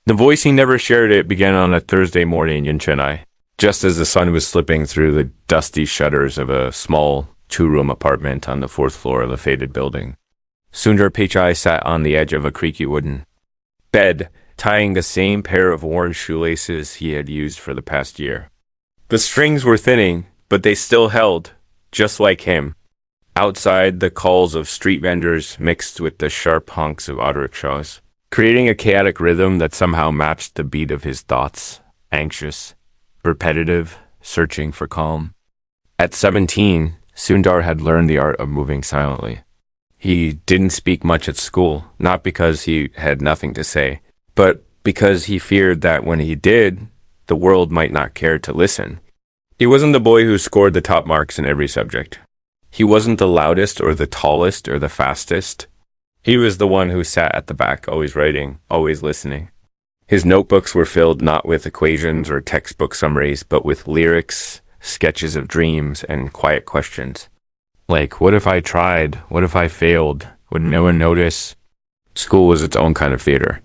The voice he never shared it began on a Thursday morning in Chennai, just as the sun was slipping through the dusty shutters of a small two-room apartment on the fourth floor of a faded building. Sundar Pichai sat on the edge of a creaky wooden bed, tying the same pair of worn shoelaces he had used for the past year. The strings were thinning, but they still held, just like him. Outside, the calls of street vendors mixed with the sharp honks of auto rickshaws, creating a chaotic rhythm that somehow matched the beat of his thoughts, anxious, repetitive, searching for calm. At 17, Sundar had learned the art of moving silently. He didn't speak much at school, not because he had nothing to say, but because he feared that when he did, the world might not care to listen. He wasn't the boy who scored the top marks in every subject. He wasn't the loudest or the tallest or the fastest. He was the one who sat at the back, always writing, always listening. His notebooks were filled not with equations or textbook summaries, but with lyrics, sketches of dreams, and quiet questions. Like, what if I tried? What if I failed? Would no one notice? School was its own kind of theater.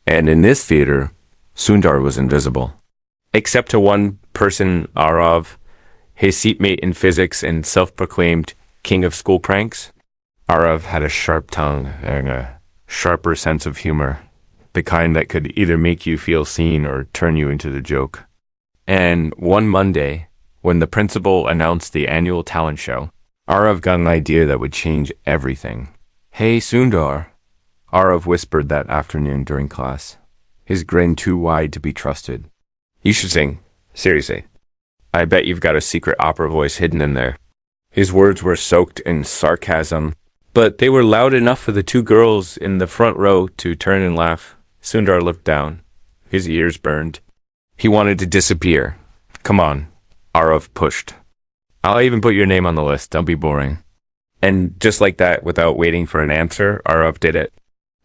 And in this theater, Sundar was invisible. Except to one person, Arav, his seatmate in physics and self-proclaimed king of school pranks. Arav had a sharp tongue and a sharper sense of humor, the kind that could either make you feel seen or turn you into the joke. And one Monday, when the principal announced the annual talent show, Arav got an idea that would change everything. "Hey, Sundar," Arav whispered that afternoon during class, his grin too wide to be trusted. "You should sing. Seriously. I bet you've got a secret opera voice hidden in there." His words were soaked in sarcasm, but they were loud enough for the two girls in the front row to turn and laugh. Sundar looked down. His ears burned. He wanted to disappear. "Come on," Arav pushed. "I'll even put your name on the list. Don't be boring." And just like that, without waiting for an answer, Arav did it.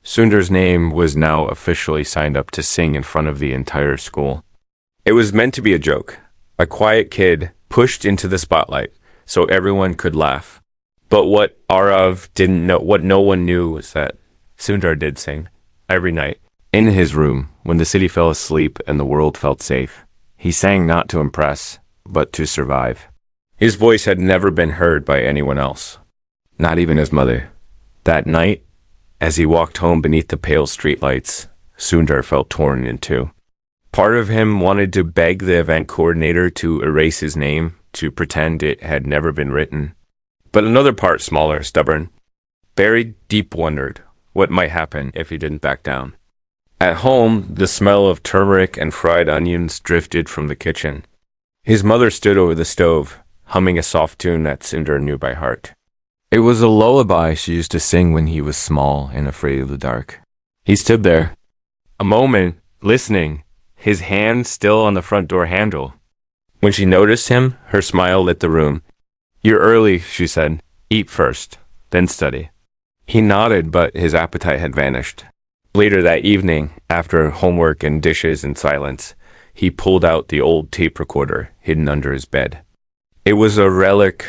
Sundar's name was now officially signed up to sing in front of the entire school. It was meant to be a joke. A quiet kid pushed into the spotlight so everyone could laugh. But what Arav didn't know, what no one knew, was that Sundar did sing every night in his room when the city fell asleep and the world felt safe. He sang not to impress, but to survive. His voice had never been heard by anyone else, not even his mother. That night, as he walked home beneath the pale streetlights, Sundar felt torn in two. Part of him wanted to beg the event coordinator to erase his name, to pretend it had never been written. But another part, smaller, stubborn, buried deep, wondered what might happen if he didn't back down. At home, the smell of turmeric and fried onions drifted from the kitchen. His mother stood over the stove, humming a soft tune that Sundar knew by heart. It was a lullaby she used to sing when he was small and afraid of the dark. He stood there, a moment, listening, his hand still on the front door handle. When she noticed him, her smile lit the room. "You're early," she said. "Eat first, then study." He nodded, but his appetite had vanished. Later that evening, after homework and dishes and silence, he pulled out the old tape recorder hidden under his bed. It was a relic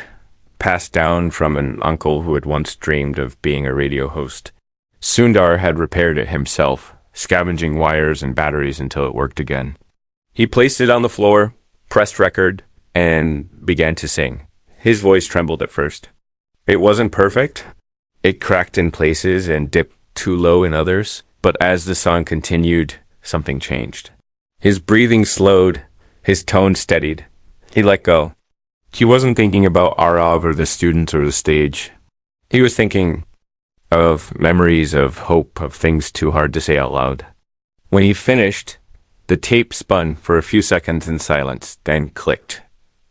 passed down from an uncle who had once dreamed of being a radio host. Sundar had repaired it himself, scavenging wires and batteries until it worked again. He placed it on the floor, pressed record, and began to sing. His voice trembled at first. It wasn't perfect. It cracked in places and dipped too low in others, but as the song continued, something changed. His breathing slowed, his tone steadied. He let go. He wasn't thinking about Arav or the students or the stage. He was thinking of memories, of hope, of things too hard to say out loud. When he finished, the tape spun for a few seconds in silence, then clicked.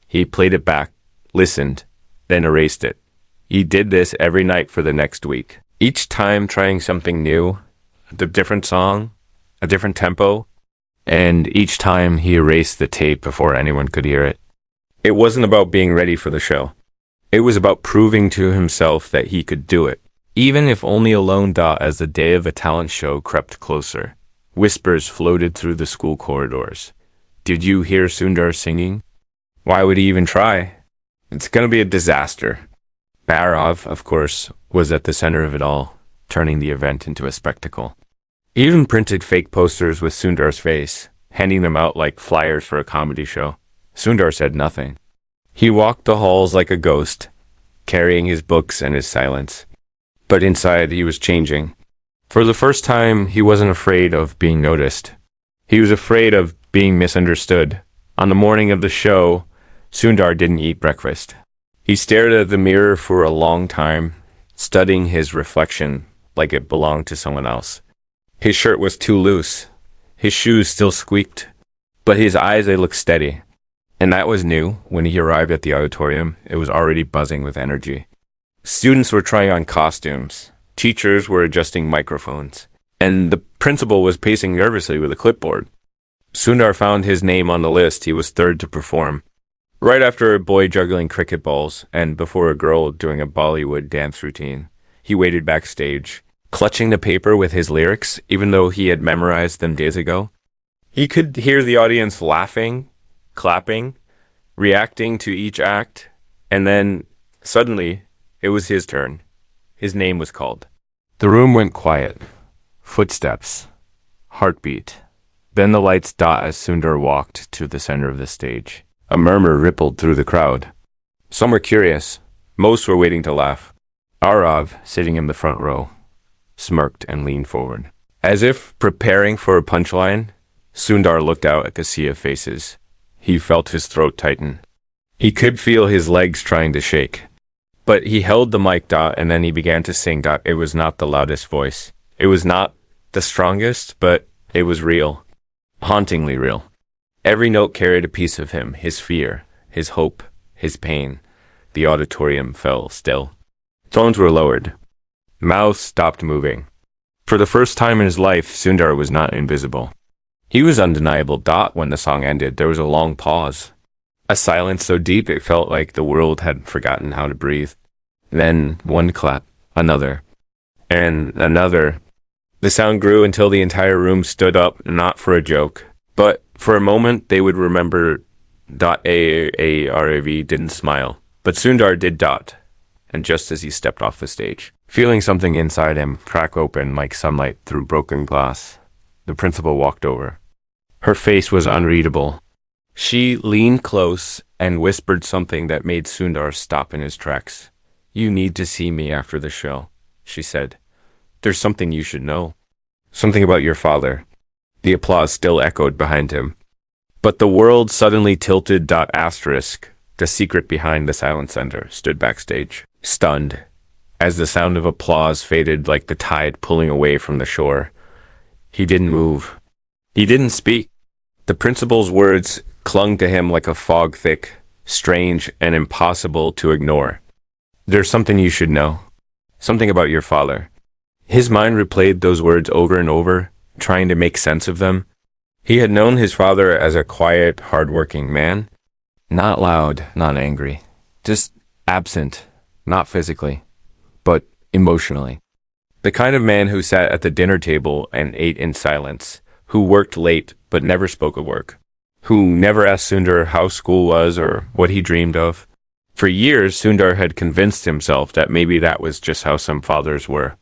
He played it back, listened, then erased it. He did this every night for the next week, each time trying something new, a different song, a different tempo, and each time he erased the tape before anyone could hear it. It wasn't about being ready for the show. It was about proving to himself that he could do it, even if only alone. As the day of the talent show crept closer, whispers floated through the school corridors. "Did you hear Sundar singing? Why would he even try? It's going to be a disaster." Barav, of course, was at the center of it all, turning the event into a spectacle. He even printed fake posters with Sundar's face, handing them out like flyers for a comedy show. Sundar said nothing. He walked the halls like a ghost, carrying his books and his silence. But inside, he was changing. For the first time, he wasn't afraid of being noticed. He was afraid of being misunderstood. On the morning of the show, Sundar didn't eat breakfast. He stared at the mirror for a long time, studying his reflection like it belonged to someone else. His shirt was too loose. His shoes still squeaked. But his eyes, they looked steady. And that was new. When he arrived at the auditorium, it was already buzzing with energy. Students were trying on costumes. Teachers were adjusting microphones. And the principal was pacing nervously with a clipboard. Sundar found his name on the list. He was third to perform. Right after a boy juggling cricket balls and before a girl doing a Bollywood dance routine, he waited backstage, clutching the paper with his lyrics, even though he had memorized them days ago. He could hear the audience laughing, clapping, reacting to each act, and then, suddenly, it was his turn. His name was called. The room went quiet. Footsteps. Heartbeat. Then the lights dot as Sundar walked to the center of the stage. A murmur rippled through the crowd. Some were curious. Most were waiting to laugh. Arav, sitting in the front row, smirked and leaned forward. As if preparing for a punchline, Sundar looked out at the sea of faces. He felt his throat tighten. He could feel his legs trying to shake. But he held the mic dot and then he began to sing dot. It was not the loudest voice. It was not the strongest, but it was real. Hauntingly real. Every note carried a piece of him, his fear, his hope, his pain. The auditorium fell still. Tones were lowered. Mouths stopped moving. For the first time in his life, Sundar was not invisible. He was undeniable. Dot, when the song ended, there was a long pause. A silence so deep it felt like the world had forgotten how to breathe. Then one clap, another, and another. The sound grew until the entire room stood up, not for a joke, but for a moment they would remember. Arav didn't smile, but Sundar did. Dot. And just as he stepped off the stage, feeling something inside him crack open like sunlight through broken glass, the principal walked over. Her face was unreadable. She leaned close and whispered something that made Sundar stop in his tracks. "You need to see me after the show," she said. "There's something you should know. Something about your father." The applause still echoed behind him. But the world suddenly tilted. Asterisk, the secret behind the silent center, stood backstage, stunned, as the sound of applause faded like the tide pulling away from the shore. He didn't move. He didn't speak. The principal's words clung to him like a fog, thick, strange, and impossible to ignore. "There's something you should know. Something about your father." His mind replayed those words over and over, trying to make sense of them. He had known his father as a quiet, hard-working man. Not loud, not angry. Just absent, not physically, but emotionally. The kind of man who sat at the dinner table and ate in silence, who worked late but never spoke of work, who never asked Sundar how school was or what he dreamed of. For years, Sundar had convinced himself that maybe that was just how some fathers were.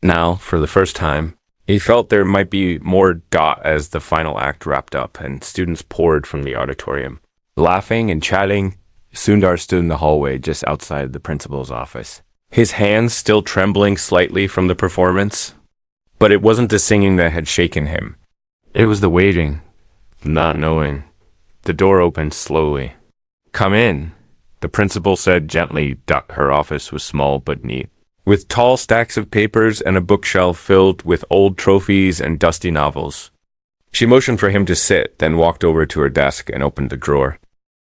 Now, for the first time, he felt there might be more. As the final act wrapped up and students poured from the auditorium. Laughing and chatting, Sundar stood in the hallway just outside the principal's office, his hands still trembling slightly from the performance. But it wasn't the singing that had shaken him. It was the waiting, not knowing. The door opened slowly. "Come in," the principal said gently. Her office was small but neat, with tall stacks of papers and a bookshelf filled with old trophies and dusty novels. She motioned for him to sit, then walked over to her desk and opened the drawer.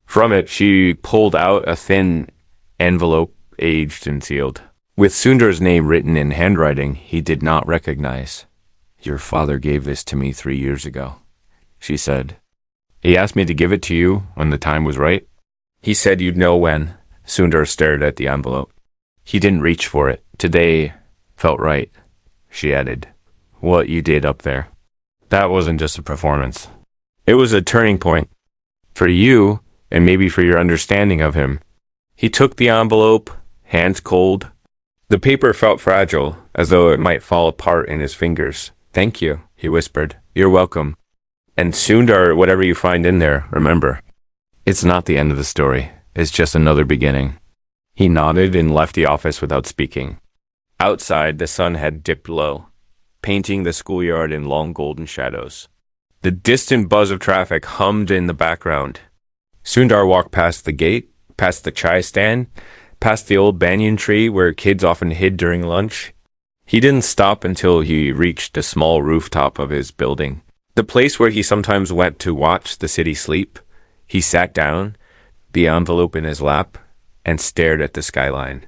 From it, she pulled out a thin envelope, aged and sealed, with Sundar's name written in handwriting he did not recognize. "Your father gave this to me 3 years ago," she said. "He asked me to give it to you when the time was right." "He said you'd know when." Sundar stared at the envelope. "He didn't reach for it. Today felt right," she added. "What you did up there. That wasn't just a performance. It was a turning point. For you, and maybe for your understanding of him." He took the envelope, hands cold. The paper felt fragile, as though it might fall apart in his fingers. Thank you, he whispered. You're welcome. And Sundar, whatever you find in there, remember, it's not the end of the story. It's just another beginning. He nodded and left the office without speaking. Outside, the sun had dipped low, painting the schoolyard in long golden shadows. The distant buzz of traffic hummed in the background. Sundar walked past the gate, past the chai stand, past the old banyan tree where kids often hid during lunch. He didn't stop until he reached the small rooftop of his building, the place where he sometimes went to watch the city sleep. He sat down, the envelope in his lap, and stared at the skyline.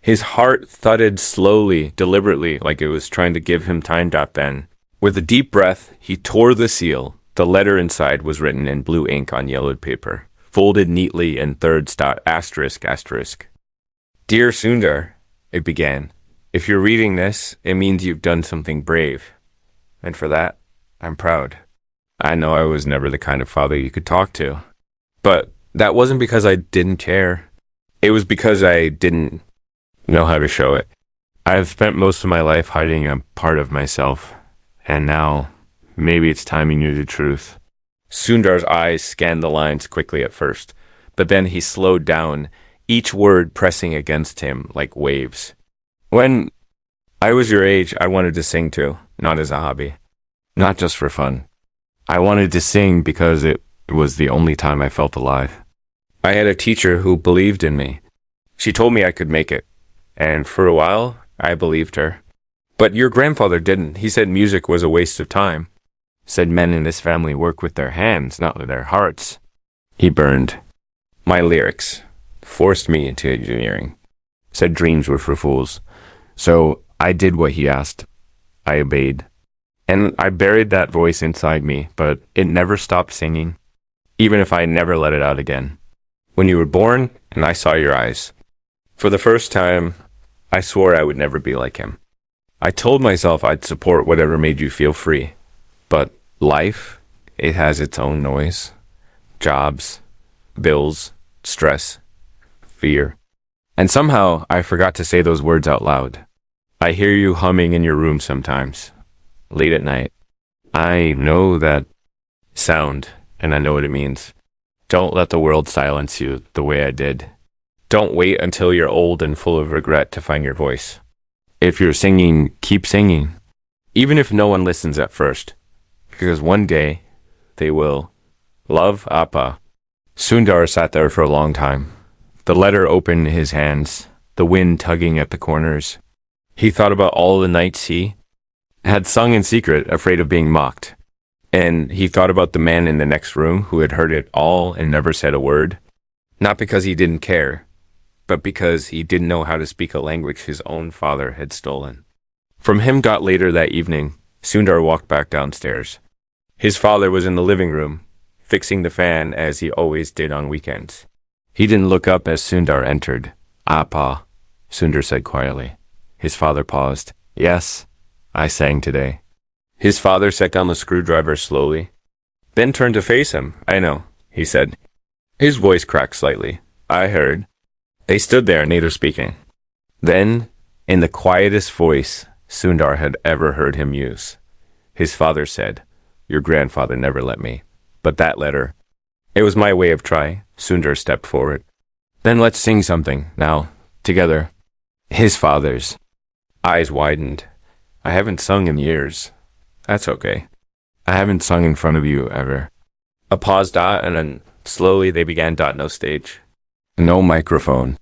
His heart thudded slowly, deliberately, like it was trying to give him time then. With a deep breath, he tore the seal. The letter inside was written in blue ink on yellowed paper, folded neatly in thirds. ****. Dear Sundar, it began. If you're reading this, it means you've done something brave. And for that, I'm proud. I know I was never the kind of father you could talk to. But that wasn't because I didn't care. It was because I didn't know how to show it. I've spent most of my life hiding a part of myself. And now, maybe it's time you knew the truth. Sundar's eyes scanned the lines quickly at first, but then he slowed down, each word pressing against him like waves. When I was your age, I wanted to sing too, not as a hobby, not just for fun. I wanted to sing because it was the only time I felt alive. I had a teacher who believed in me. She told me I could make it, and for a while, I believed her. But your grandfather didn't. He said music was a waste of time. Said men in this family work with their hands, not with their hearts. He burned. My lyrics forced me into engineering. Said dreams were for fools. So I did what he asked. I obeyed. And I buried that voice inside me, but it never stopped singing, even if I never let it out again. When you were born, and I saw your eyes. For the first time, I swore I would never be like him. I told myself I'd support whatever made you feel free. But life, it has its own noise. Jobs, bills, stress, fear. And somehow I forgot to say those words out loud. I hear you humming in your room sometimes, late at night. I know that sound, and I know what it means. Don't let the world silence you the way I did. Don't wait until you're old and full of regret to find your voice. If you're singing, keep singing, even if no one listens at first, because one day they will. Love, Appa. Sundar sat there for a long time, the letter open in his hands, the wind tugging at the corners. He thought about all the nights he had sung in secret, afraid of being mocked. And he thought about the man in the next room who had heard it all and never said a word, not because he didn't care, but because he didn't know how to speak a language his own father had stolen. From him got later that evening, Sundar walked back downstairs. His father was in the living room, fixing the fan as he always did on weekends. He didn't look up as Sundar entered. "Pa," Sundar said quietly. His father paused. "Yes, I sang today." His father set down the screwdriver slowly, then turned to face him. "I know," he said. His voice cracked slightly. "I heard." They stood there, neither speaking. Then, in the quietest voice Sundar had ever heard him use, his father said, "Your grandfather never let me. But that letter, it was my way of trying." Sundar stepped forward. "Then let's sing something, now, together." His father's eyes widened. "I haven't sung in years." "That's okay. I haven't sung in front of you ever." A pause. And then slowly they began. No stage. No microphone.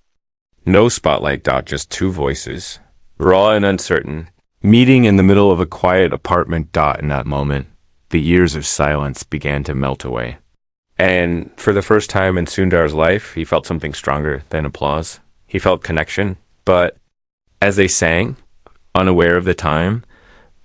No spotlight. Just two voices, raw and uncertain, meeting in the middle of a quiet apartment. In that moment, the years of silence began to melt away. And for the first time in Sundar's life, he felt something stronger than applause. He felt connection. But as they sang, unaware of the time,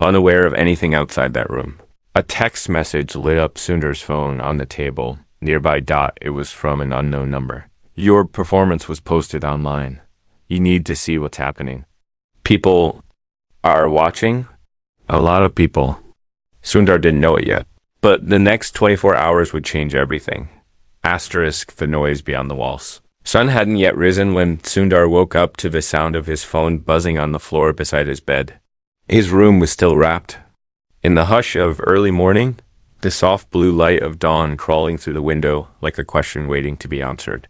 unaware of anything outside that room, a text message lit up Sundar's phone on the table. Nearby. It was from an unknown number. "Your performance was posted online. You need to see what's happening. People are watching." A lot of people. Sundar didn't know it yet. But the next 24 hours would change everything. Asterisk the noise beyond the walls. Sun hadn't yet risen when Sundar woke up to the sound of his phone buzzing on the floor beside his bed. His room was still wrapped. In the hush of early morning, the soft blue light of dawn crawling through the window like a question waiting to be answered.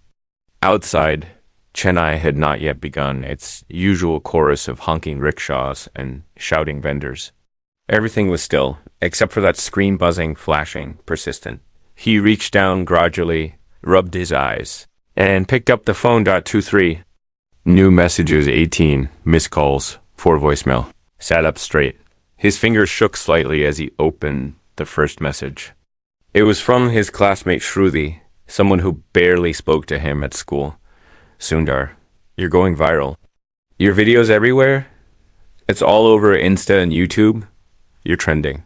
Outside, Chennai had not yet begun its usual chorus of honking rickshaws and shouting vendors. Everything was still, except for that screen buzzing, flashing, persistent. He reached down gradually, rubbed his eyes, and picked up the phone. 23. New messages 18, missed calls, 4 voicemail. Sat up straight. His fingers shook slightly as he opened the first message. It was from his classmate Shruti, someone who barely spoke to him at school. Sundar, you're going viral. Your videos everywhere? It's all over Insta and YouTube. You're trending.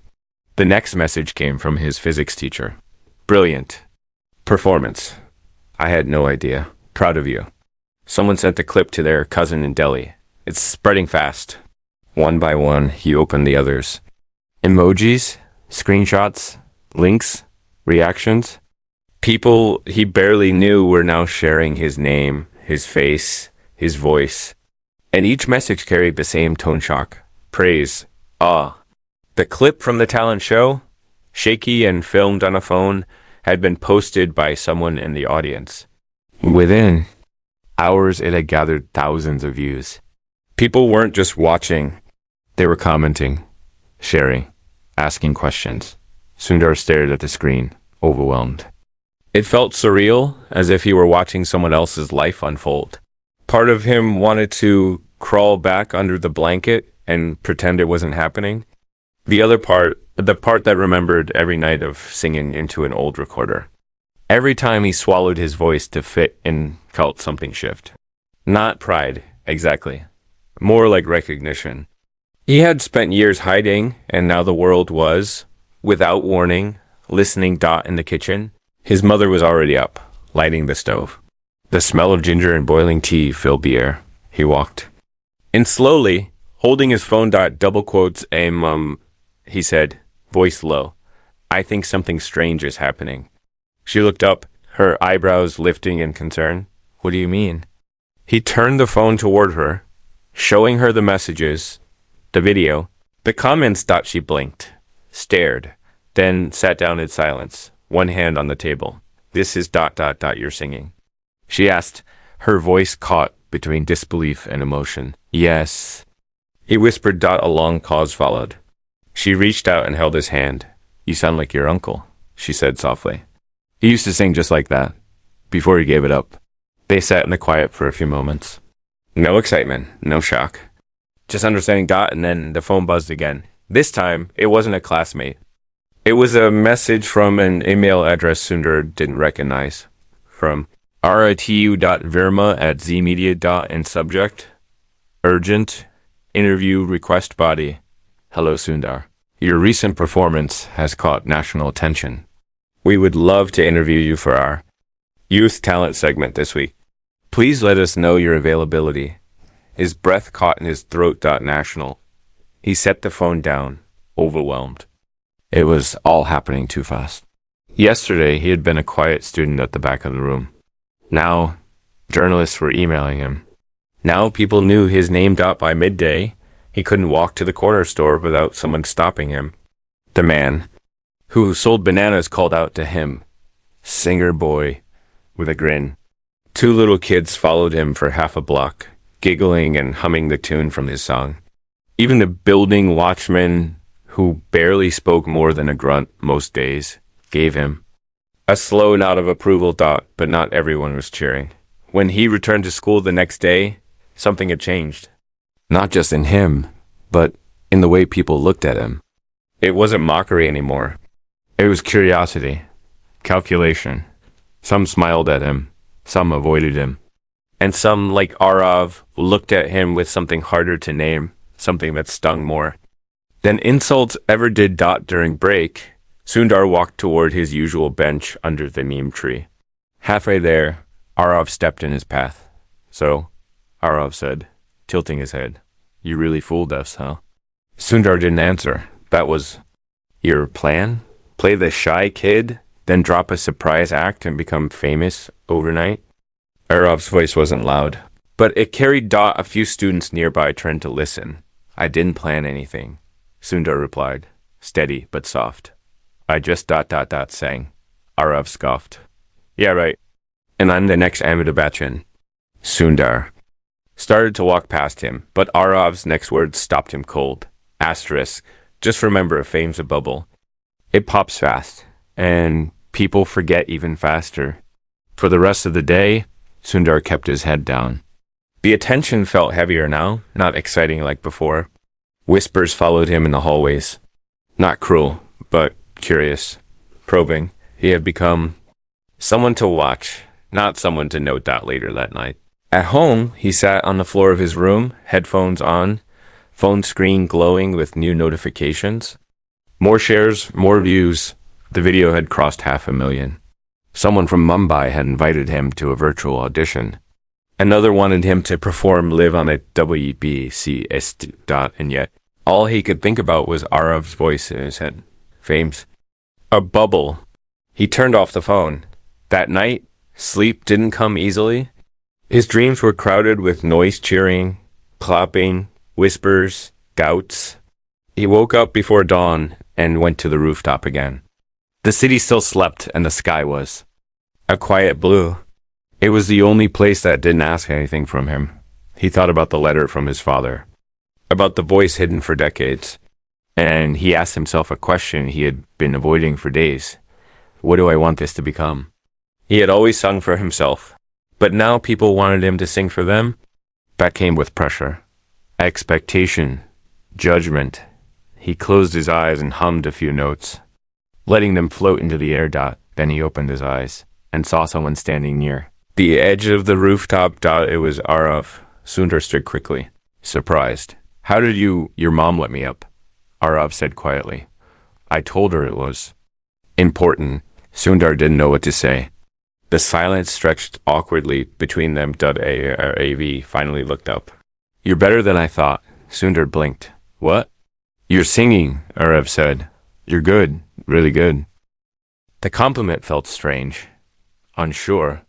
The next message came from his physics teacher. Brilliant. Performance. I had no idea. Proud of you. Someone sent the clip to their cousin in Delhi. It's spreading fast. One by one, he opened the others. Emojis, screenshots, links, reactions. People he barely knew were now sharing his name, his face, his voice. And each message carried the same tone shock. Praise. Awe. The clip from the talent show, shaky and filmed on a phone, had been posted by someone in the audience. Within hours, it had gathered thousands of views. People weren't just watching, they were commenting, sharing, asking questions. Sundar stared at the screen, overwhelmed. It felt surreal, as if he were watching someone else's life unfold. Part of him wanted to crawl back under the blanket and pretend it wasn't happening. The other part, the part that remembered every night of singing into an old recorder. Every time he swallowed his voice to fit in, felt something shift. Not pride, exactly. More like recognition. He had spent years hiding, and now the world was, without warning, listening. In the kitchen. His mother was already up, lighting the stove. The smell of ginger and boiling tea filled the air. He walked. And slowly, holding his phone. Double quotes, he said, voice low, I think something strange is happening. She looked up, her eyebrows lifting in concern. What do you mean? He turned the phone toward her, showing her the messages, the video, the comments. She blinked, stared, then sat down in silence, one hand on the table. This is ... you're singing. She asked, her voice caught between disbelief and emotion. Yes. He whispered. A long pause followed. She reached out and held his hand. You sound like your uncle, she said softly. He used to sing just like that, before he gave it up. They sat in the quiet for a few moments. No excitement, no shock. Just understanding. And then the phone buzzed again. This time, it wasn't a classmate. It was a message from an email address Sundar didn't recognize. From ritu.verma@zmedia. And subject, urgent, interview request body. Hello, Sundar. Your recent performance has caught national attention. We would love to interview you for our youth talent segment this week. Please let us know your availability. His breath caught in his throat. National. He set the phone down, overwhelmed. It was all happening too fast. Yesterday, he had been a quiet student at the back of the room. Now, journalists were emailing him. Now people knew his name. By midday, he couldn't walk to the corner store without someone stopping him. The man who sold bananas called out to him, singer boy, with a grin. 2 little kids followed him for half a block, giggling and humming the tune from his song. Even the building watchman, who barely spoke more than a grunt most days, gave him a slow nod of approval. But not everyone was cheering. When he returned to school the next day, something had changed. Not just in him, but in the way people looked at him. It wasn't mockery anymore. It was curiosity, calculation. Some smiled at him, some avoided him. And some, like Arav, looked at him with something harder to name, something that stung more than insults ever did. During break, Sundar walked toward his usual bench under the neem tree. Halfway there, Arav stepped in his path. So, Arav said, tilting his head, you really fooled us, huh? Sundar didn't answer. That was your plan? Play the shy kid, then drop a surprise act and become famous overnight? Arav's voice wasn't loud, but it carried. A few students nearby turned to listen. I didn't plan anything, Sundar replied. steady but soft. I just sang. Arav scoffed. Yeah, right. And I'm the next Amitabh Bachchan. Sundar started to walk past him, but Arav's next words stopped him cold. Asterisk. Just remember, fame's a bubble. It pops fast, and people forget even faster. For the rest of the day, Sundar kept his head down. The attention felt heavier now, not exciting like before. Whispers followed him in the hallways. Not cruel, but curious, probing. He had become someone to watch, not someone to note out later that night. At home, he sat on the floor of his room, headphones on, phone screen glowing with new notifications. More shares, more views. The video had crossed 500,000. Someone from Mumbai had invited him to a virtual audition. Another wanted him to perform live on a WBCS dot, and yet all he could think about was Arav's voice in his head. Fame's a bubble. He turned off the phone. That night, sleep didn't come easily. His dreams were crowded with noise cheering, clapping, whispers, gouts. He woke up before dawn and went to the rooftop again. The city still slept, and the sky was a quiet blue. It was the only place that didn't ask anything from him. He thought about the letter from his father, about the voice hidden for decades, and he asked himself a question he had been avoiding for days. What do I want this to become? He had always sung for himself, but now people wanted him to sing for them. That came with pressure, expectation, judgment. He closed his eyes and hummed a few notes, letting them float into the air. Then he opened his eyes and saw someone standing near the edge of the rooftop. It was Arav. Sundar stood quickly, surprised. How did your mom let me up? Arav said quietly. I told her it was important. Sundar didn't know what to say. The silence stretched awkwardly between them. Arav finally looked up. You're better than I thought. Sundar blinked. What? You're singing, Arav said. You're good, really good. The compliment felt strange, unsure,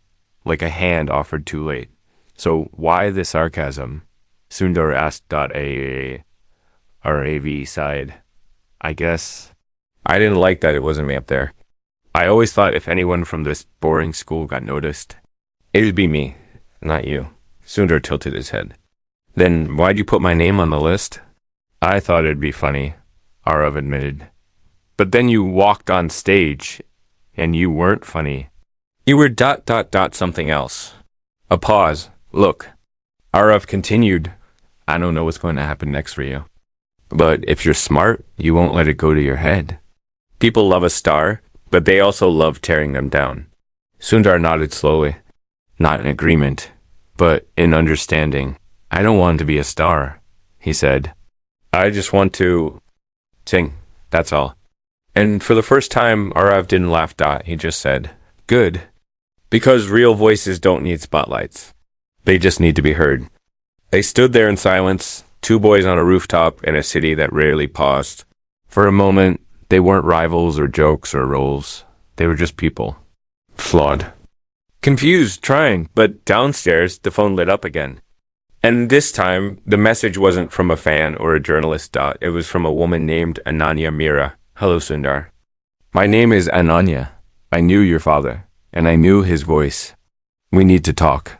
like a hand offered too late. So why the sarcasm? Sundar asked. Arav sighed. I guess I didn't like that it wasn't me up there. I always thought if anyone from this boring school got noticed, it would be me, not you. Sundar tilted his head. Then why'd you put my name on the list? I thought it'd be funny, Arav admitted. But then you walked on stage, and you weren't funny. You were something else. A pause. Look. Arav continued. I don't know what's going to happen next for you. But if you're smart, you won't let it go to your head. People love a star, but they also love tearing them down. Sundar nodded slowly. Not in agreement, but in understanding. I don't want to be a star, he said. I just want to sing, that's all. And for the first time, Arav didn't laugh. He just said, good. Because real voices don't need spotlights. They just need to be heard. They stood there in silence, two boys on a rooftop in a city that rarely paused. For a moment, they weren't rivals or jokes or roles. They were just people. Flawed. Confused, trying, but downstairs, the phone lit up again. And this time, the message wasn't from a fan or a journalist. It was from a woman named Ananya Mira. Hello, Sundar. My name is Ananya. I knew your father, and I knew his voice. We need to talk.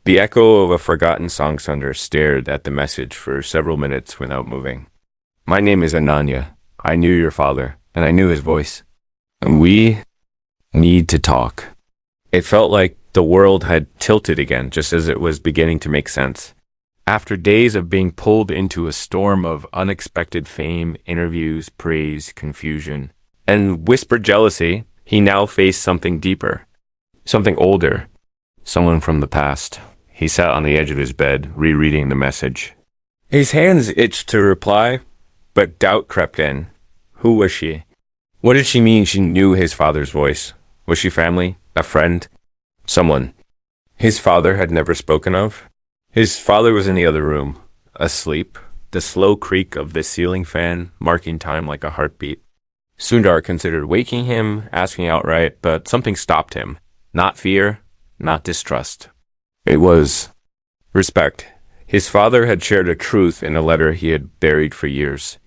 The echo of a forgotten song. Sundar stared at the message for several minutes without moving. My name is Ananya. I knew your father, and I knew his voice. And we need to talk. It felt like the world had tilted again, just as it was beginning to make sense. After days of being pulled into a storm of unexpected fame, interviews, praise, confusion, and whispered jealousy, he now faced something deeper, something older, someone from the past. He sat on the edge of his bed, rereading the message. His hands itched to reply, but doubt crept in. Who was she? What did she mean she knew his father's voice? Was she family? A friend? Someone his father had never spoken of? His father was in the other room, asleep, the slow creak of the ceiling fan marking time like a heartbeat. Sundar considered waking him, asking outright, but something stopped him. Not fear, not distrust. It was respect. His father had shared a truth in a letter he had buried for years.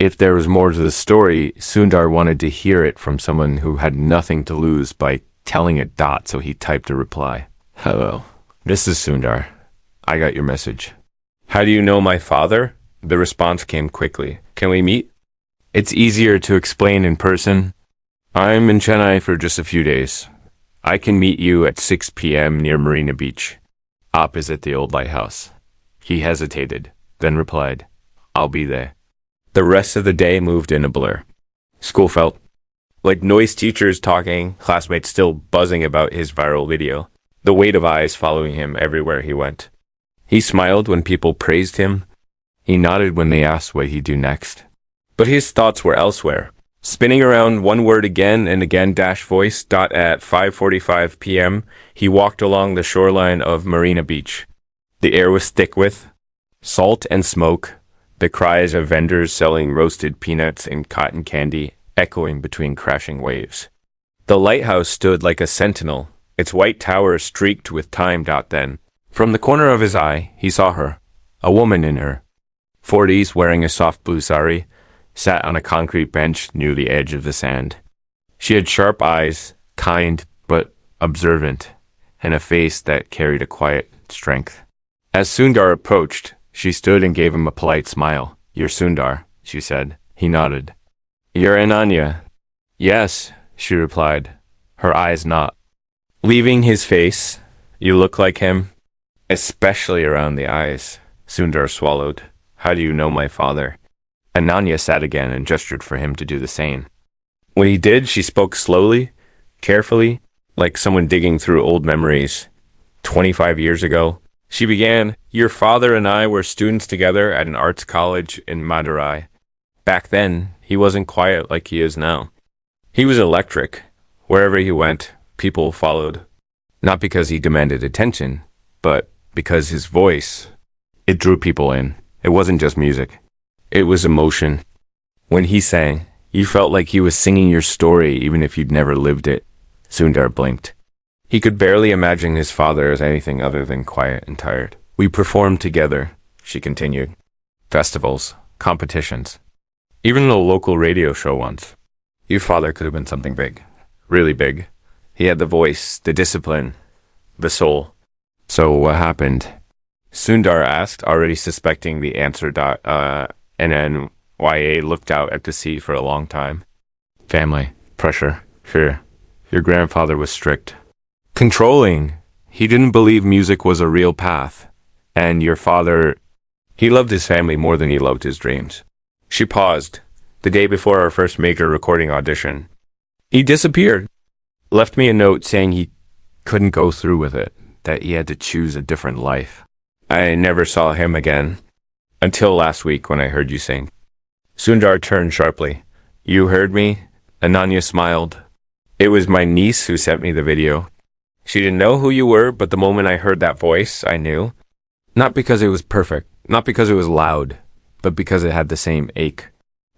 If there was more to the story, Sundar wanted to hear it from someone who had nothing to lose by telling it. So he typed a reply. Hello, this is Sundar. I got your message. How do you know my father? The response came quickly. Can we meet? It's easier to explain in person. I'm in Chennai for just a few days. I can meet you at 6 p.m. near Marina Beach, opposite the old lighthouse. He hesitated, then replied, I'll be there. The rest of the day moved in a blur. School felt like noise, teachers talking, classmates still buzzing about his viral video, the weight of eyes following him everywhere he went. He smiled when people praised him. He nodded when they asked what he'd do next. But his thoughts were elsewhere. Spinning around one word again and again, voice. At 5:45 p.m., he walked along the shoreline of Marina Beach. The air was thick with salt and smoke, the cries of vendors selling roasted peanuts and cotton candy echoing between crashing waves. The lighthouse stood like a sentinel, its white tower streaked with time. Then, from the corner of his eye, he saw her, a woman in her 40s wearing a soft blue sari, sat on a concrete bench near the edge of the sand. She had sharp eyes, kind but observant, and a face that carried a quiet strength. As Sundar approached, she stood and gave him a polite smile. You're Sundar, she said. He nodded. You're Ananya. Yes, she replied, her eyes not leaving his face. You look like him, especially around the eyes. Sundar swallowed. How do you know my father? Ananya sat again and gestured for him to do the same. When he did, she spoke slowly, carefully, like someone digging through old memories. 25 years ago, she began, your father and I were students together at an arts college in Madurai. Back then, he wasn't quiet like he is now. He was electric. Wherever he went, people followed. Not because he demanded attention, but because his voice, it drew people in. It wasn't just music. It was emotion. When he sang, you felt like he was singing your story even if you'd never lived it. Sundar blinked. He could barely imagine his father as anything other than quiet and tired. We performed together, she continued. Festivals, competitions, even a local radio show once. Your father could have been something big, really big. He had the voice, the discipline, the soul. So what happened? Sundar asked, already suspecting the answer. And then YA looked out at the sea for a long time. Family, pressure, fear. Your grandfather was strict. Controlling. He didn't believe music was a real path. And your father, he loved his family more than he loved his dreams. She paused. The day before our first major recording audition, he disappeared. Left me a note saying he couldn't go through with it, that he had to choose a different life. I never saw him again. Until last week when I heard you sing. Sundar turned sharply. You heard me? Ananya smiled. It was my niece who sent me the video. She didn't know who you were, but the moment I heard that voice, I knew. Not because it was perfect, not because it was loud, but because it had the same ache,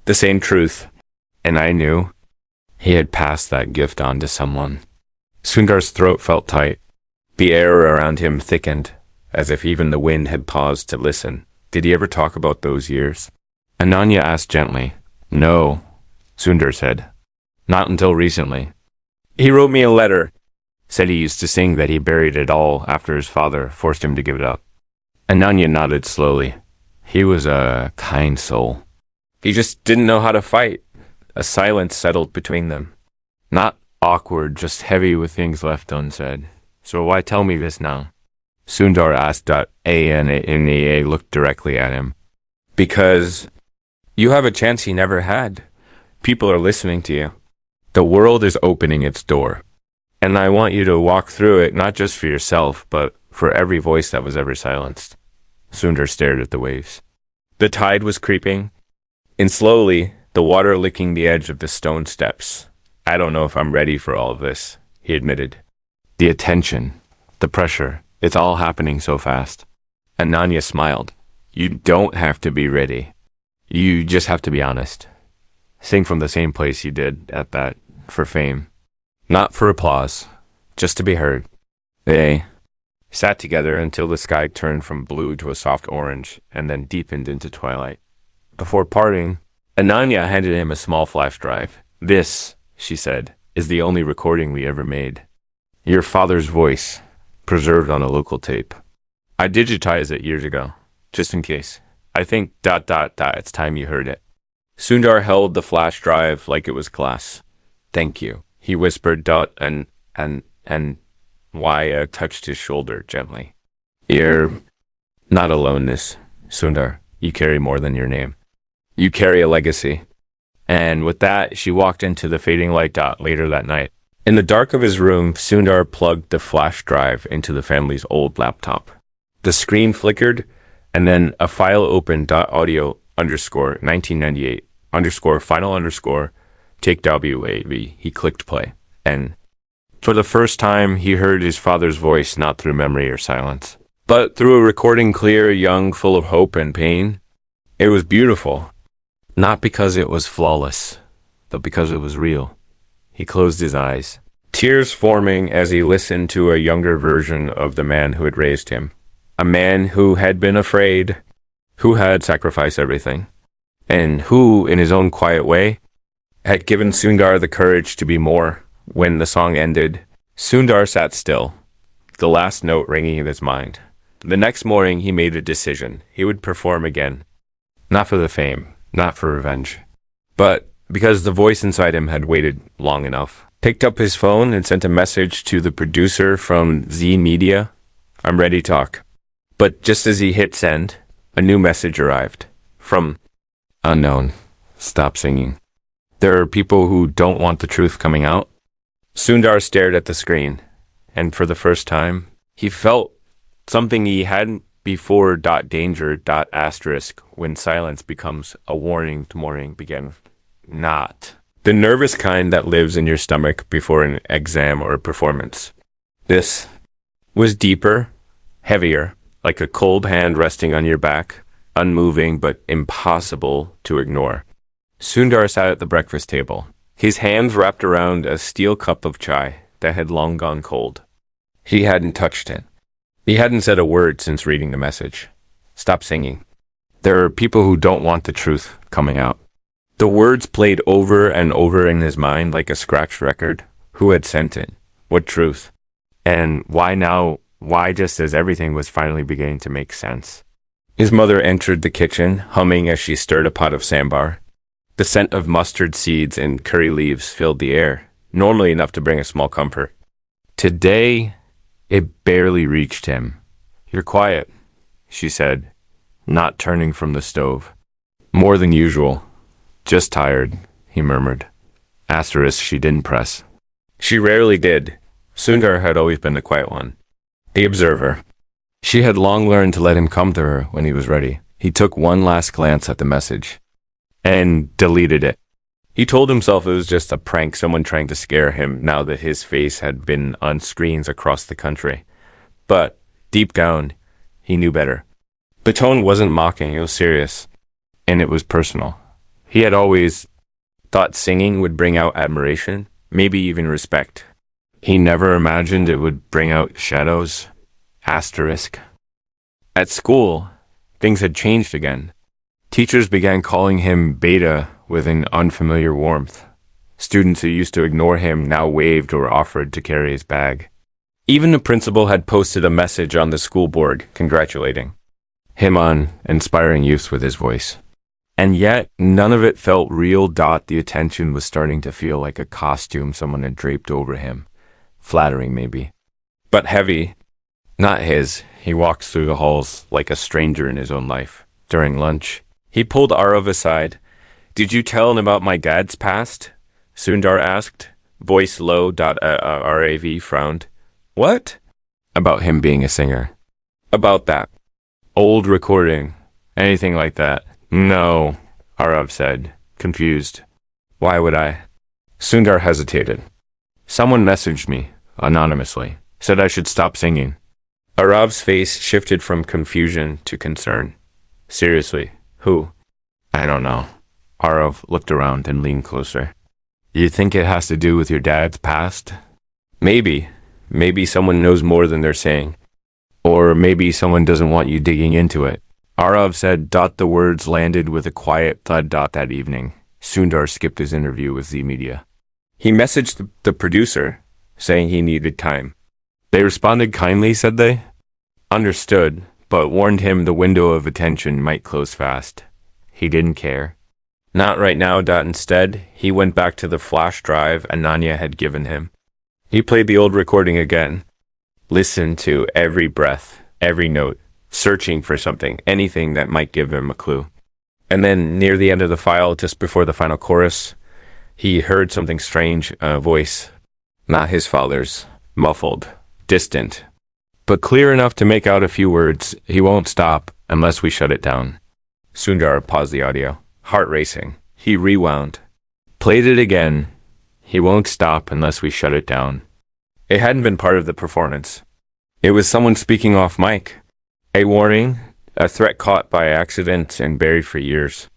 the same truth. And I knew he had passed that gift on to someone. Sundar's throat felt tight. The air around him thickened, as if even the wind had paused to listen. Did he ever talk about those years? Ananya asked gently. No, Sundar said. Not until recently. He wrote me a letter. Said he used to sing that he buried it all after his father forced him to give it up. Ananya nodded slowly. He was a kind soul. He just didn't know how to fight. A silence settled between them. Not awkward, just heavy with things left unsaid. So why tell me this now? Sundar asked. A looked directly at him. Because you have a chance he never had. People are listening to you. The world is opening its door. And I want you to walk through it, not just for yourself, but for every voice that was ever silenced. Sundar stared at the waves. The tide was creeping, and slowly, the water licking the edge of the stone steps. I don't know if I'm ready for all of this, he admitted. The attention, the pressure, it's all happening so fast. Ananya smiled. You don't have to be ready. You just have to be honest. Sing from the same place you did at that, for fame. Not for applause, just to be heard. They sat together until the sky turned from blue to a soft orange and then deepened into twilight. Before parting, Ananya handed him a small flash drive. This, she said, is the only recording we ever made. Your father's voice, preserved on a local tape. I digitized it years ago, just in case. I think ... it's time you heard it. Sundar held the flash drive like it was glass. Thank you, he whispered ... and Why touched his shoulder gently. You're not alone, Sundar. You carry more than your name. You carry a legacy. And with that, she walked into the fading light later that night. In the dark of his room, Sundar plugged the flash drive into the family's old laptop. The screen flickered, and then a file opened .audio underscore 1998 underscore final underscore take WAV. He clicked play. And for the first time, he heard his father's voice, not through memory or silence, but through a recording clear, young, full of hope and pain. It was beautiful. Not because it was flawless, but because it was real. He closed his eyes, tears forming as he listened to a younger version of the man who had raised him. A man who had been afraid, who had sacrificed everything, and who, in his own quiet way, had given Sundar the courage to be more. When the song ended, Sundar sat still, the last note ringing in his mind. The next morning, he made a decision. He would perform again. Not for the fame, not for revenge, but because the voice inside him had waited long enough. Picked up his phone and sent a message to the producer from Z Media. I'm ready to talk. But just as he hit send, a new message arrived. From unknown. Stop singing. There are people who don't want the truth coming out. Sundar stared at the screen, and for the first time, he felt something he hadn't before. Danger. Asterisk. When silence becomes a warning, morning began. Not the nervous kind that lives in your stomach before an exam or a performance. This was deeper, heavier, like a cold hand resting on your back, unmoving but impossible to ignore. Sundar sat at the breakfast table, his hands wrapped around a steel cup of chai that had long gone cold. He hadn't touched it. He hadn't said a word since reading the message. Stop singing. There are people who don't want the truth coming out. The words played over and over in his mind like a scratched record. Who had sent it? What truth? And why now? Why just as everything was finally beginning to make sense? His mother entered the kitchen, humming as she stirred a pot of sambar. The scent of mustard seeds and curry leaves filled the air, normally enough to bring a small comfort. Today, it barely reached him. You're quiet, she said, not turning from the stove. More than usual. Just tired, he murmured. Asterisk she didn't press. She rarely did. Sundar had always been the quiet one. The observer. She had long learned to let him come to her when he was ready. He took one last glance at the message and deleted it. He told himself it was just a prank, someone trying to scare him now that his face had been on screens across the country. But deep down, he knew better. The tone wasn't mocking, it was serious, and it was personal. He had always thought singing would bring out admiration, maybe even respect. He never imagined it would bring out shadows. Asterisk. At school, things had changed again. Teachers began calling him Beta with an unfamiliar warmth. Students who used to ignore him now waved or offered to carry his bag. Even the principal had posted a message on the school board congratulating him on inspiring youth with his voice. And yet, none of it felt real. The attention was starting to feel like a costume someone had draped over him. Flattering, maybe. But heavy. Not his. He walked through the halls like a stranger in his own life. During lunch, he pulled Arav aside. Did you tell him about my dad's past? Sundar asked. Voice low. Rav frowned. What? About him being a singer. About that. Old recording. Anything like that. No, Arav said, confused. Why would I? Sundar hesitated. Someone messaged me, anonymously, said I should stop singing. Arav's face shifted from confusion to concern. Seriously, who? I don't know. Arav looked around and leaned closer. You think it has to do with your dad's past? Maybe. Maybe someone knows more than they're saying. Or maybe someone doesn't want you digging into it. Arav said. The words landed with a quiet thud. That evening, Sundar skipped his interview with Z Media. He messaged the producer, saying he needed time. They responded kindly, said they. Understood, but warned him the window of attention might close fast. He didn't care. Not right now. Instead, he went back to the flash drive Ananya had given him. He played the old recording again. Listened to every breath, every note, searching for something, anything that might give him a clue. And then, near the end of the file, just before the final chorus, he heard something strange, a voice. Not his father's. Muffled. Distant. But clear enough to make out a few words. He won't stop unless we shut it down. Sundar paused the audio. Heart racing. He rewound. Played it again. He won't stop unless we shut it down. It hadn't been part of the performance. It was someone speaking off mic. A warning, a threat caught by accident and buried for years.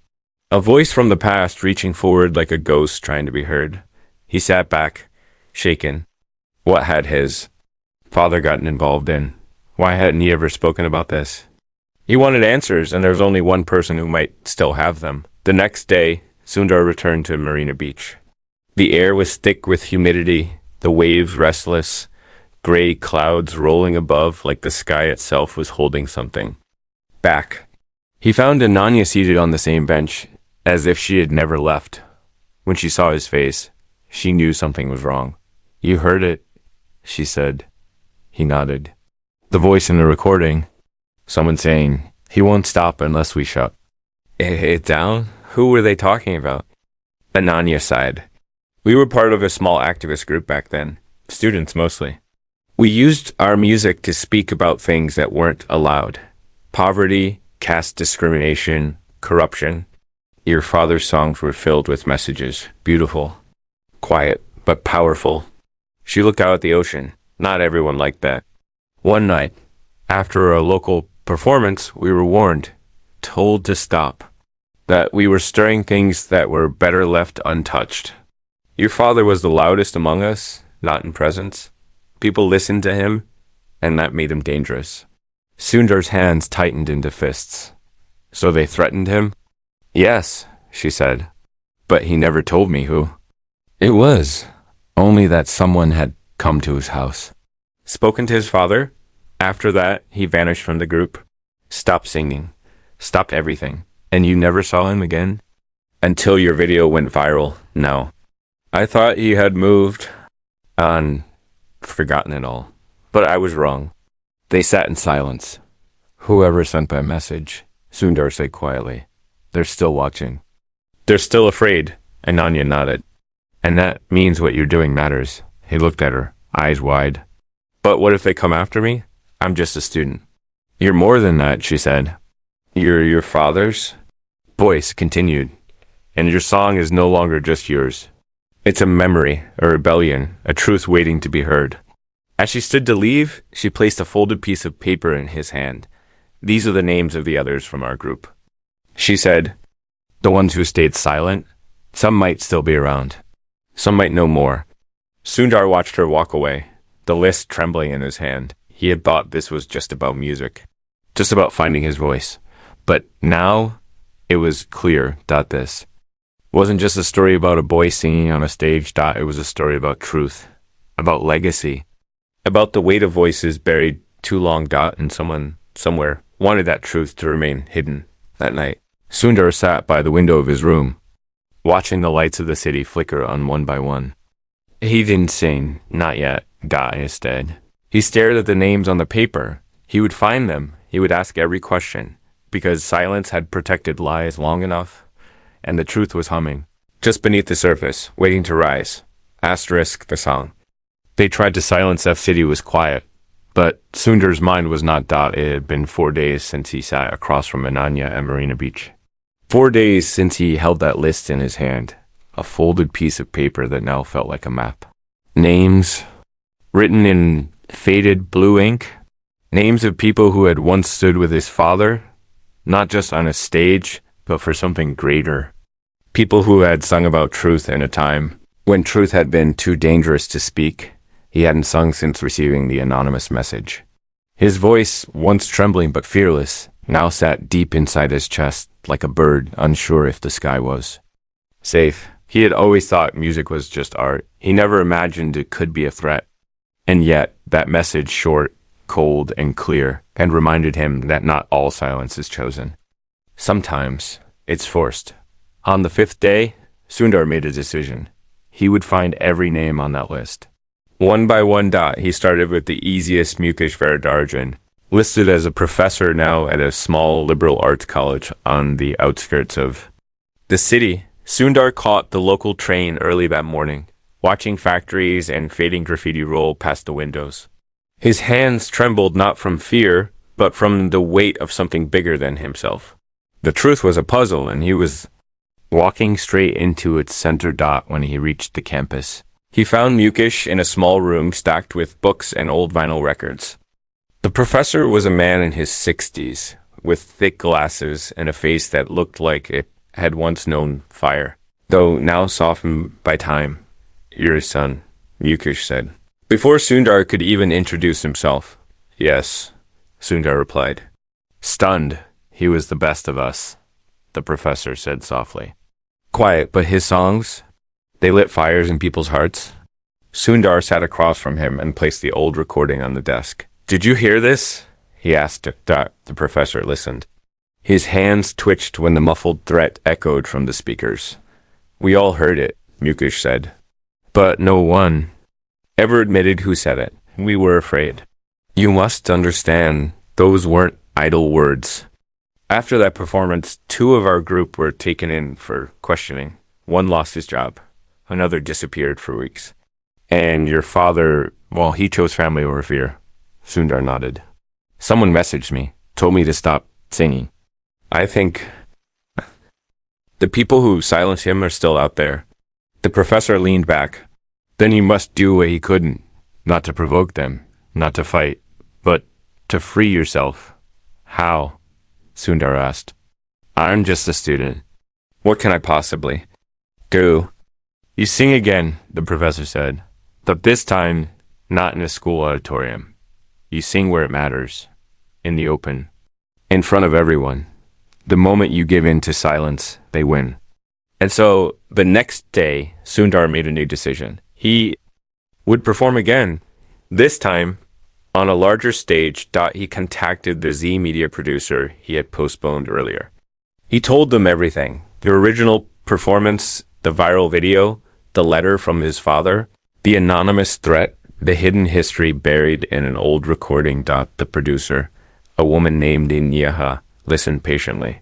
A voice from the past reaching forward like a ghost trying to be heard. He sat back, shaken. What had his father gotten involved in? Why hadn't he ever spoken about this? He wanted answers, and there was only one person who might still have them. The next day, Sundar returned to Marina Beach. The air was thick with humidity, the waves restless, gray clouds rolling above like the sky itself was holding something back. He found Ananya seated on the same bench, as if she had never left. When she saw his face, she knew something was wrong. You heard it, she said. He nodded. The voice in the recording, someone saying, he won't stop unless we shut it down? Who were they talking about? Ananya sighed. We were part of a small activist group back then, students mostly. We used our music to speak about things that weren't allowed. Poverty, caste discrimination, corruption. Your father's songs were filled with messages, beautiful, quiet, but powerful. She looked out at the ocean. Not everyone liked that. One night, after a local performance, we were warned, told to stop, that we were stirring things that were better left untouched. Your father was the loudest among us, not in presence. People listened to him, and that made him dangerous. Sundar's hands tightened into fists. So they threatened him? Yes, she said. But he never told me who. It was only that someone had come to his house. Spoken to his father? After that, he vanished from the group. Stopped singing. Stopped everything. And you never saw him again? Until your video went viral, no. I thought he had moved on, forgotten it all. But I was wrong. They sat in silence. Whoever sent that message, Sundar said quietly. They're still watching. They're still afraid, Ananya nodded. And that means what you're doing matters. He looked at her, eyes wide. But what if they come after me? I'm just a student. You're more than that, she said. You're your father's? Voice continued. And your song is no longer just yours. It's a memory, a rebellion, a truth waiting to be heard. As she stood to leave, she placed a folded piece of paper in his hand. These are the names of the others from our group. She said, the ones who stayed silent, some might still be around. Some might know more. Sundar watched her walk away, the list trembling in his hand. He had thought this was just about music, just about finding his voice. But now, it was clear, this wasn't just a story about a boy singing on a stage, it was a story about truth, about legacy, about the weight of voices buried too long, and someone, somewhere, wanted that truth to remain hidden that night. Sundar sat by the window of his room, watching the lights of the city flicker on one by one. He didn't sing, not yet, instead. He stared at the names on the paper. He would find them. He would ask every question, because silence had protected lies long enough, and the truth was humming, just beneath the surface, waiting to rise. Asterisk the song. They tried to silence F City was quiet, but Sundar's mind was not . It had been 4 days since he sat across from Ananya at Marina Beach. 4 days since he held that list in his hand, a folded piece of paper that now felt like a map. Names, written in faded blue ink, names of people who had once stood with his father, not just on a stage, but for something greater. People who had sung about truth in a time when truth had been too dangerous to speak. He hadn't sung since receiving the anonymous message. His voice, once trembling but fearless, now sat deep inside his chest, like a bird, unsure if the sky was safe. He had always thought music was just art. He never imagined it could be a threat. And yet, that message, short, cold, and clear, had reminded him that not all silence is chosen. Sometimes, it's forced. On the 5th day, Sundar made a decision. He would find every name on that list. One by one, he started with the easiest Mukesh Varadarajan, listed as a professor now at a small liberal arts college on the outskirts of the city. Sundar caught the local train early that morning, watching factories and fading graffiti roll past the windows. His hands trembled not from fear, but from the weight of something bigger than himself. The truth was a puzzle, and he was walking straight into its center when he reached the campus. He found Mukesh in a small room stacked with books and old vinyl records. The professor was a man in his 60s, with thick glasses and a face that looked like it had once known fire, though now softened by time. "You're his son," Mukesh said. Before Sundar could even introduce himself. "Yes," Sundar replied. Stunned, "He was the best of us," the professor said softly. Quiet, but his songs, they lit fires in people's hearts. Sundar sat across from him and placed the old recording on the desk. "Did you hear this?" he asked. The professor listened. His hands twitched when the muffled threat echoed from the speakers. "We all heard it," Mukesh said. "But no one ever admitted who said it. We were afraid. You must understand, those weren't idle words." After that performance, 2 of our group were taken in for questioning. One lost his job. Another disappeared for weeks. "And your father, well, he chose family over fear." Sundar nodded. "Someone messaged me, told me to stop singing. I think the people who silenced him are still out there." The professor leaned back. "Then you must do what he couldn't. Not to provoke them, not to fight, but to free yourself." "How?" Sundar asked. "I'm just a student. What can I possibly do?" "You sing again," the professor said. "But this time, not in a school auditorium. You sing where it matters. In the open. In front of everyone. The moment you give in to silence, they win." And so, the next day, Sundar made a new decision. He would perform again. This time, on a larger stage. He contacted the Z Media producer he had postponed earlier. He told them everything. The original performance, the viral video, the letter from his father, the anonymous threat, the hidden history buried in an old recording. The producer, a woman named Inyaha, listened patiently.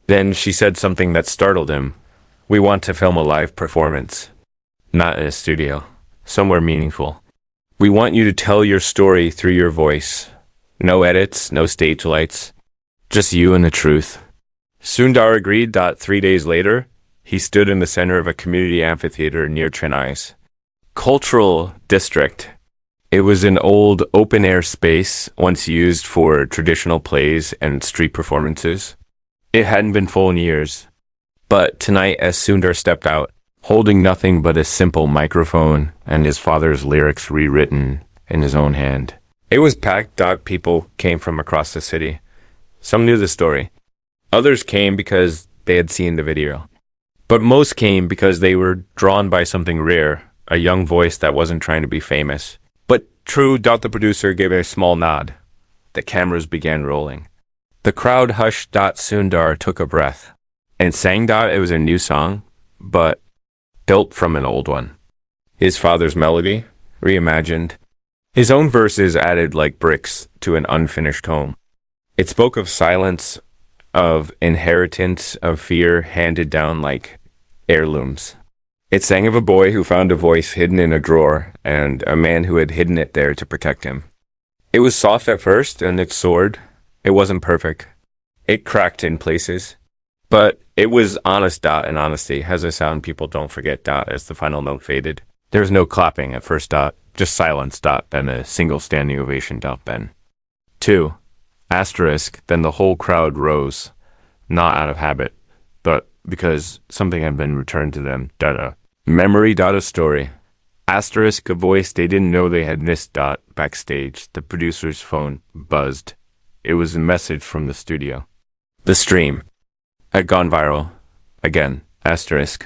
Then she said something that startled him. "We want to film a live performance. Not in a studio. Somewhere meaningful. We want you to tell your story through your voice. No edits, no stage lights. Just you and the truth." Sundar agreed. 3 days later, he stood in the center of a community amphitheater near Chennai's cultural district. It was an old open-air space once used for traditional plays and street performances. It hadn't been full in years. But tonight, as Sundar stepped out, holding nothing but a simple microphone and his father's lyrics rewritten in his own hand, it was packed. People came from across the city. Some knew the story. Others came because they had seen the video. But most came because they were drawn by something rare, a young voice that wasn't trying to be famous. But true. The producer gave a small nod. The cameras began rolling. The crowd hushed. Sundar took a breath and sang. It was a new song, but built from an old one. His father's melody, reimagined. His own verses added like bricks to an unfinished home. It spoke of silence, of inheritance, of fear handed down like heirlooms. It sang of a boy who found a voice hidden in a drawer and a man who had hidden it there to protect him. It was soft at first and it soared. It wasn't perfect. It cracked in places. But it was honest. And honesty has a sound people don't forget. As the final note faded. There was no clapping at first. Just silence. Then a single standing ovation. Then 2. Asterisk. Then the whole crowd rose. Not out of habit, but because something had been returned to them. Memory. A story. Asterisk. A voice they didn't know they had missed. Backstage. The producer's phone buzzed. It was a message from the studio. The stream had gone viral. Again, asterisk.